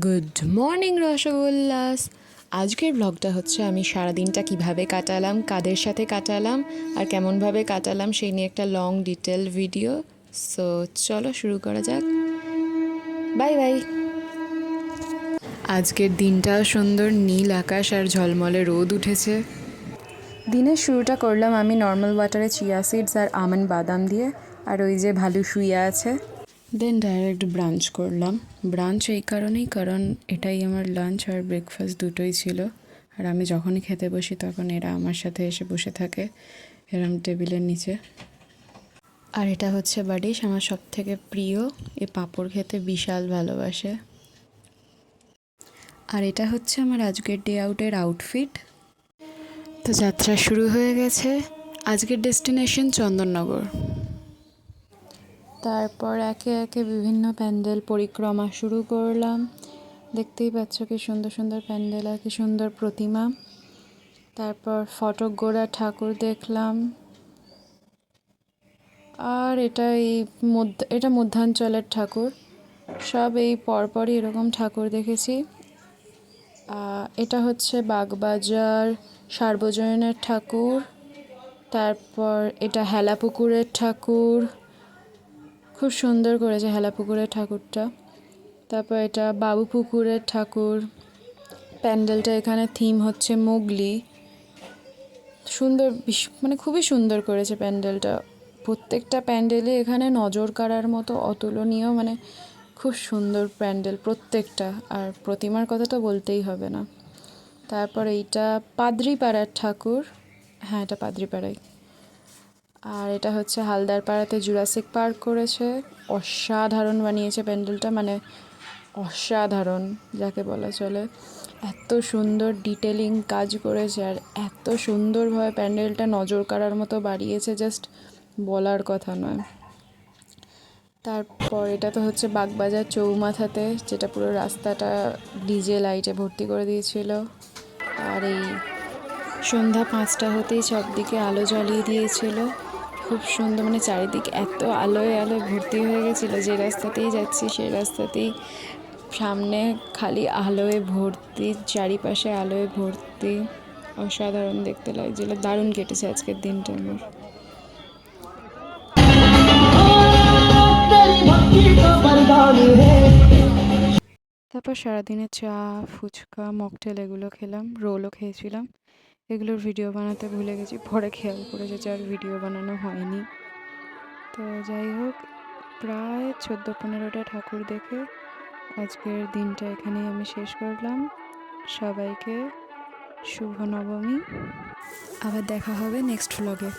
Good morning rasgullas. আজকের ব্লগটা হচ্ছে আমি সারাদিনটা কিভাবে কাটালাম, কাদের সাথে কাটালাম আর কেমনভাবে কাটালাম সেই নিয়ে একটা লং ডিটেল ভিডিও। সো চলো শুরু করা যাক। Bye bye. আজকের দিনটাও সুন্দর, নীল আকাশ আর ঝলমলে রোদ উঠেছে। দিনের শুরুটা করলাম আমি নর্মাল ওয়াটারে চিয়া সিডস আর আমন্ড বাদাম দিয়ে, আর ওই যে ভালু শুয়ে আছে। দেন ডাইরেক্ট ব্রাঞ্চ করলাম। ব্রাঞ্চ এই কারণেই, কারণ এটাই আমার লাঞ্চ আর ব্রেকফাস্ট দুটোই ছিল। আর আমি যখনই খেতে বসি তখন এরা আমার সাথে এসে বসে থাকে এরম টেবিলের নিচে। আর এটা হচ্ছে বাডিশ, আমার সব থেকে প্রিয়। এ পাঁপড় খেতে বিশাল ভালোবাসে। আর এটা হচ্ছে আমার আজকের ডে আউটের আউটফিট। তো যাত্রা শুরু হয়ে গেছে। আজকের ডেস্টিনেশন চন্দননগর। তারপর একে একে বিভিন্ন প্যান্ডেল পরিক্রমা শুরু করলাম। দেখতেই পাচ্ছ কি সুন্দর সুন্দর প্যান্ডেল আর কি সুন্দর প্রতিমা। তারপর ফটক গোড়া ঠাকুর দেখলাম। আর এটা মধ্যাঞ্চলের ঠাকুর। সব এই পরপরই এরকম ঠাকুর দেখেছি। এটা হচ্ছে বাগবাজার সার্বজনীনের ঠাকুর। তারপর এটা হেলাপুকুরের ঠাকুর, খুব সুন্দর করেছে হেলাপুকুরের ঠাকুরটা। তারপর এটা বাবুপুকুরের ঠাকুর। প্যান্ডেলটা এখানে থিম হচ্ছে মোগলি। সুন্দর, মানে খুবই সুন্দর করেছে প্যান্ডেলটা। প্রত্যেকটা প্যান্ডেলে এখানে নজর কাড়ার মতো অতুলনীয়, মানে খুব সুন্দর প্যান্ডেল প্রত্যেকটা। আর প্রতিমার কথা তো বলতেই হবে না। তারপর এইটা পাদ্রিপাড়ার ঠাকুর। হ্যাঁ, এটা পাদ্রিপাড়াই। আর এটা হচ্ছে হালদার পাড়াতে জুরাসিক পার্ক করেছে। অসাধারণ বানিয়েছে প্যান্ডেলটা, মানে অসাধারণ যাকে বলা চলে। এত সুন্দর ডিটেলিং কাজ করেছে আর এত সুন্দরভাবে প্যান্ডেলটা নজর কাড়ার মতো বাড়িয়েছে, জাস্ট বলার কথা নয়। তারপর এটা তো হচ্ছে বাগবাজার চৌমাথাতে, যেটা পুরো রাস্তাটা ডিজে লাইটে ভর্তি করে দিয়েছিল। আর এই সন্ধ্যা 5টা হতেই সবদিকে আলো জ্বালিয়ে দিয়েছিল। খুব সুন্দর, মানে চারিদিকে এত আলোয় আলোয় ভর্তি হয়ে গেছিলো, যে রাস্তাতেই যাচ্ছি সেই রাস্তাতেই সামনে খালি আলোয় ভর্তি, চারিপাশে আলোয় ভর্তি। অসাধারণ দেখতে লাগছিল। দারুণ কেটেছে আজকের দিনটা আমার। তারপর সারাদিনে চা, ফুচকা, মকটেল এগুলো খেলাম, রোলও খেয়েছিলাম। এগুলোর ভিডিও বানাতে ভুলে গেছি, পরে খেয়াল করেছে যে আর ভিডিও বানানো হয়নি। তো যাই হোক, প্রায় 14-15টা ঠাকুর দেখে আজকের দিনটা এখানেই আমি শেষ করলাম। সবাইকে শুভ নবমী। আবার দেখা হবে নেক্সট ভ্লগে।